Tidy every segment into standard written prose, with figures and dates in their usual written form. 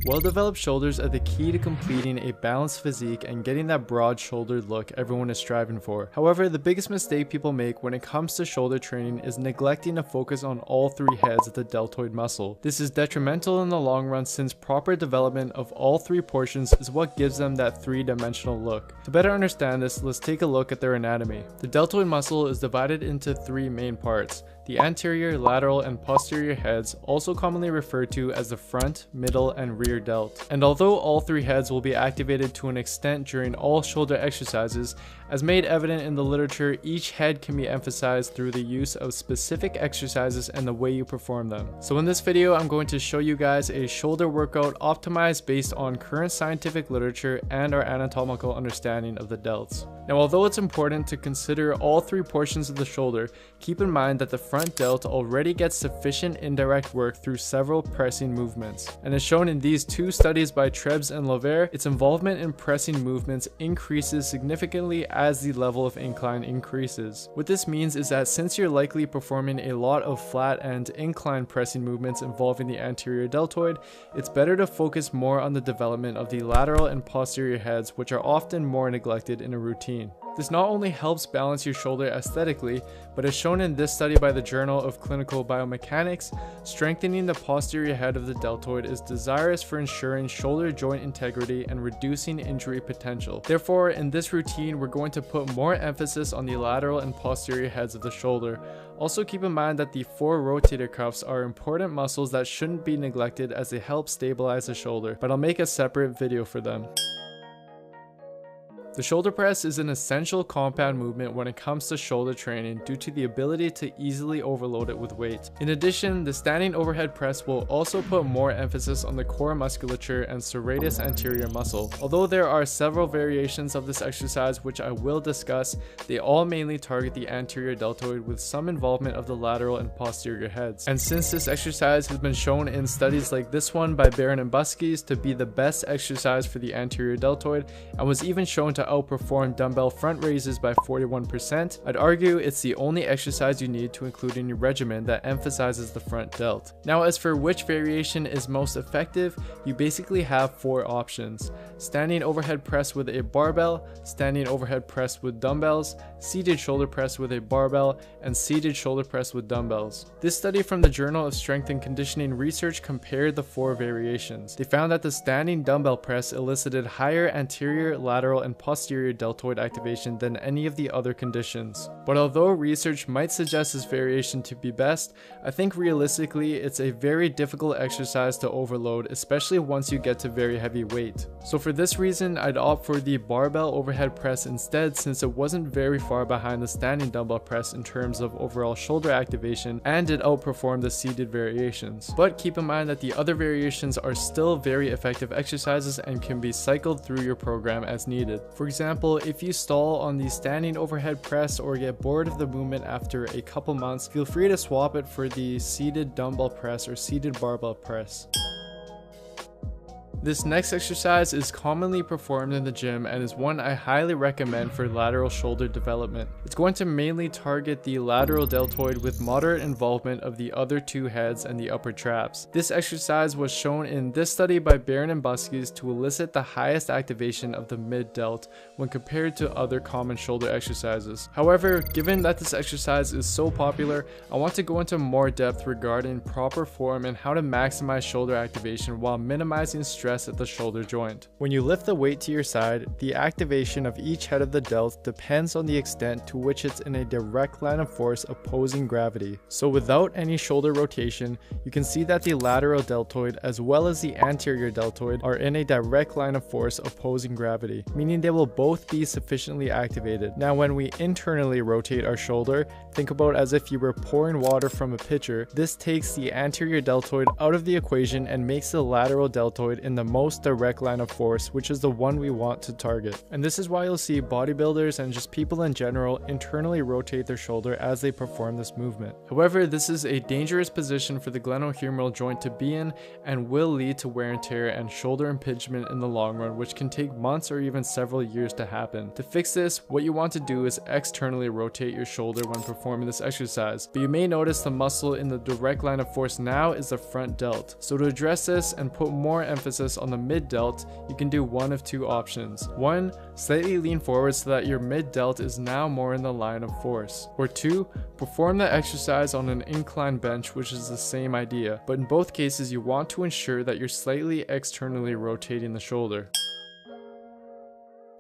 Well-developed shoulders are the key to completing a balanced physique and getting that broad-shouldered look everyone is striving for. However, the biggest mistake people make when it comes to shoulder training is neglecting to focus on all three heads of the deltoid muscle. This is detrimental in the long run since proper development of all three portions is what gives them that three-dimensional look. To better understand this, let's take a look at their anatomy. The deltoid muscle is divided into three main parts: the anterior, lateral, and posterior heads, also commonly referred to as the front, middle, and rear delt. And although all three heads will be activated to an extent during all shoulder exercises, as made evident in the literature, each head can be emphasized through the use of specific exercises and the way you perform them. So in this video, I'm going to show you guys a shoulder workout optimized based on current scientific literature and our anatomical understanding of the delts. Now, although it's important to consider all three portions of the shoulder, keep in mind that the front delt already gets sufficient indirect work through several pressing movements. And as shown in these two studies by Trebs and Lovere, its involvement in pressing movements increases significantly as the level of incline increases. What this means is that since you're likely performing a lot of flat and incline pressing movements involving the anterior deltoid, it's better to focus more on the development of the lateral and posterior heads, which are often more neglected in a routine. This not only helps balance your shoulder aesthetically, but as shown in this study by the Journal of Clinical Biomechanics, strengthening the posterior head of the deltoid is desirous for ensuring shoulder joint integrity and reducing injury potential. Therefore, in this routine, we're going to put more emphasis on the lateral and posterior heads of the shoulder. Also keep in mind that the four rotator cuffs are important muscles that shouldn't be neglected as they help stabilize the shoulder, but I'll make a separate video for them. The shoulder press is an essential compound movement when it comes to shoulder training due to the ability to easily overload it with weight. In addition, the standing overhead press will also put more emphasis on the core musculature and serratus anterior muscle. Although there are several variations of this exercise which I will discuss, they all mainly target the anterior deltoid with some involvement of the lateral and posterior heads. And since this exercise has been shown in studies like this one by Barron and Buskis to be the best exercise for the anterior deltoid and was even shown to outperform dumbbell front raises by 41%, I'd argue it's the only exercise you need to include in your regimen that emphasizes the front delt. Now, as for which variation is most effective, you basically have four options: standing overhead press with a barbell, standing overhead press with dumbbells, seated shoulder press with a barbell, and seated shoulder press with dumbbells. This study from the Journal of Strength and Conditioning Research compared the four variations. They found that the standing dumbbell press elicited higher anterior, lateral, and posterior deltoid activation than any of the other conditions. But although research might suggest this variation to be best, I think realistically it's a very difficult exercise to overload, especially once you get to very heavy weight. So for this reason, I'd opt for the barbell overhead press instead, since it wasn't very far behind the standing dumbbell press in terms of overall shoulder activation, and it outperformed the seated variations. But keep in mind that the other variations are still very effective exercises and can be cycled through your program as needed. For example, if you stall on the standing overhead press or get bored of the movement after a couple months, feel free to swap it for the seated dumbbell press or seated barbell press. This next exercise is commonly performed in the gym and is one I highly recommend for lateral shoulder development. It's going to mainly target the lateral deltoid with moderate involvement of the other two heads and the upper traps. This exercise was shown in this study by Barron and Buskis to elicit the highest activation of the mid delt when compared to other common shoulder exercises. However, given that this exercise is so popular, I want to go into more depth regarding proper form and how to maximize shoulder activation while minimizing stress at the shoulder joint. When you lift the weight to your side, the activation of each head of the delt depends on the extent to which it's in a direct line of force opposing gravity. So without any shoulder rotation, you can see that the lateral deltoid as well as the anterior deltoid are in a direct line of force opposing gravity, meaning they will both be sufficiently activated. Now, when we internally rotate our shoulder, think about as if you were pouring water from a pitcher. This takes the anterior deltoid out of the equation and makes the lateral deltoid in the most direct line of force, which is the one we want to target. And this is why you'll see bodybuilders and just people in general internally rotate their shoulder as they perform this movement. However, this is a dangerous position for the glenohumeral joint to be in and will lead to wear and tear and shoulder impingement in the long run, which can take months or even several years to happen. To fix this, what you want to do is externally rotate your shoulder when performing this exercise, but you may notice the muscle in the direct line of force now is the front delt. So to address this and put more emphasis emphasis on the mid delt, you can do one of two options. 1. Slightly lean forward so that your mid delt is now more in the line of force. Or 2. Perform the exercise on an incline bench, which is the same idea, but in both cases you want to ensure that you're slightly externally rotating the shoulder.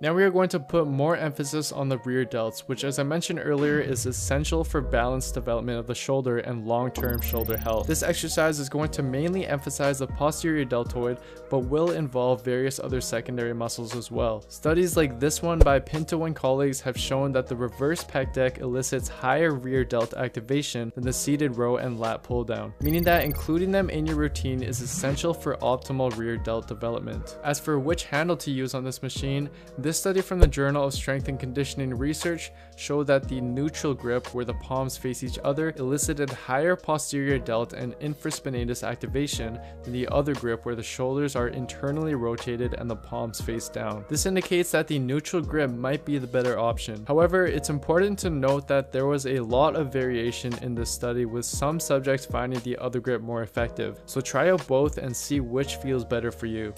Now we are going to put more emphasis on the rear delts, which as I mentioned earlier is essential for balanced development of the shoulder and long-term shoulder health. This exercise is going to mainly emphasize the posterior deltoid, but will involve various other secondary muscles as well. Studies like this one by Pinto and colleagues have shown that the reverse pec deck elicits higher rear delt activation than the seated row and lat pull down, meaning that including them in your routine is essential for optimal rear delt development. As for which handle to use on this machine, this study from the Journal of Strength and Conditioning Research showed that the neutral grip, where the palms face each other, elicited higher posterior delt and infraspinatus activation than the other grip, where the shoulders are internally rotated and the palms face down. This indicates that the neutral grip might be the better option. However, it's important to note that there was a lot of variation in this study, with some subjects finding the other grip more effective. So try out both and see which feels better for you.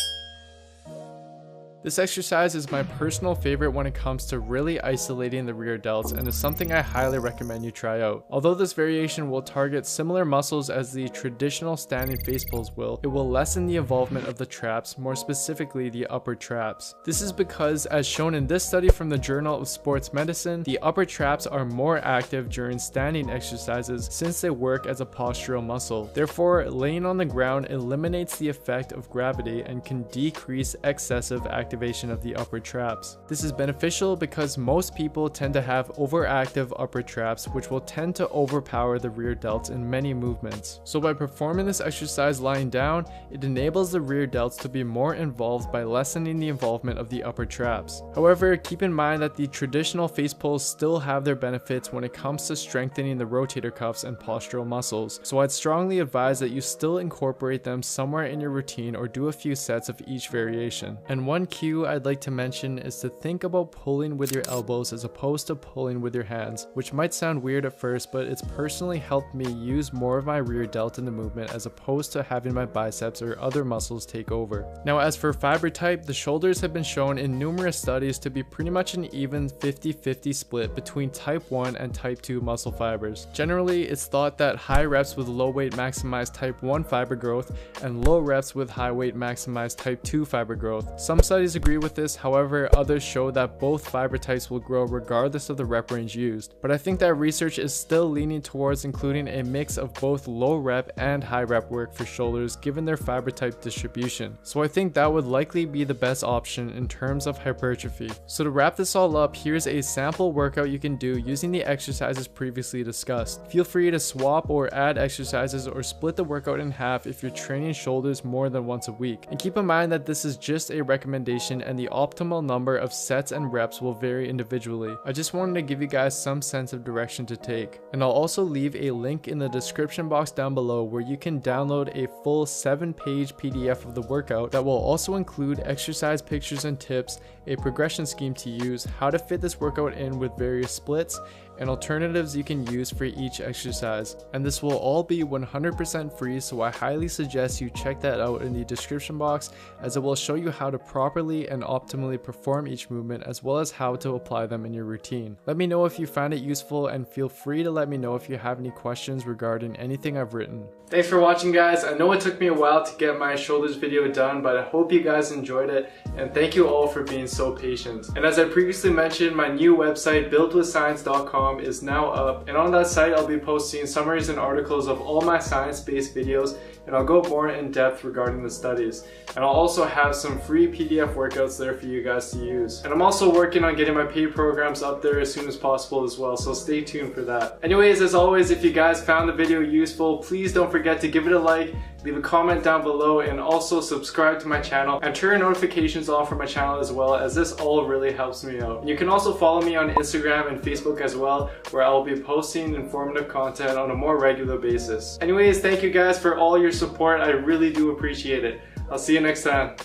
This exercise is my personal favorite when it comes to really isolating the rear delts, and is something I highly recommend you try out. Although this variation will target similar muscles as the traditional standing face pulls will, it will lessen the involvement of the traps, more specifically the upper traps. This is because, as shown in this study from the Journal of Sports Medicine, the upper traps are more active during standing exercises since they work as a postural muscle. Therefore, laying on the ground eliminates the effect of gravity and can decrease excessive activation of the upper traps. This is beneficial because most people tend to have overactive upper traps, which will tend to overpower the rear delts in many movements. So by performing this exercise lying down, it enables the rear delts to be more involved by lessening the involvement of the upper traps. However, keep in mind that the traditional face pulls still have their benefits when it comes to strengthening the rotator cuffs and postural muscles, so I'd strongly advise that you still incorporate them somewhere in your routine or do a few sets of each variation. And one cue I'd like to mention is to think about pulling with your elbows as opposed to pulling with your hands, which might sound weird at first, but it's personally helped me use more of my rear delt in the movement as opposed to having my biceps or other muscles take over. Now, as for fiber type, the shoulders have been shown in numerous studies to be pretty much an even 50-50 split between type 1 and type 2 muscle fibers. Generally, it's thought that high reps with low weight maximize type 1 fiber growth and low reps with high weight maximize type 2 fiber growth. Some studies agree with this, however, others show that both fiber types will grow regardless of the rep range used. But I think that research is still leaning towards including a mix of both low rep and high rep work for shoulders given their fiber type distribution. So I think that would likely be the best option in terms of hypertrophy. So to wrap this all up, here's a sample workout you can do using the exercises previously discussed. Feel free to swap or add exercises or split the workout in half if you're training shoulders more than once a week. And keep in mind that this is just a recommendation and the optimal number of sets and reps will vary individually. I just wanted to give you guys some sense of direction to take. And I'll also leave a link in the description box down below where you can download a full 7-page PDF of the workout that will also include exercise pictures and tips, a progression scheme to use, how to fit this workout in with various splits, and alternatives you can use for each exercise. And this will all be 100% free, so I highly suggest you check that out in the description box, as it will show you how to properly and optimally perform each movement, as well as how to apply them in your routine. Let me know if you found it useful, and feel free to let me know if you have any questions regarding anything I've written. Thanks for watching, guys. I know it took me a while to get my shoulders video done, but I hope you guys enjoyed it, and thank you all for being so patient. And as I previously mentioned, my new website buildwithscience.com is now up, and on that site I'll be posting summaries and articles of all my science-based videos, and I'll go more in depth regarding the studies. And I'll also have some free PDF workouts there for you guys to use. And I'm also working on getting my paid programs up there as soon as possible as well, so stay tuned for that. Anyways, as always, if you guys found the video useful, please don't forget to give it a like, leave a comment down below, and also subscribe to my channel and turn notifications on for my channel as well, as this all really helps me out. And you can also follow me on Instagram and Facebook as well, where I will be posting informative content on a more regular basis. Anyways, thank you guys for all your support. I really do appreciate it. I'll see you next time.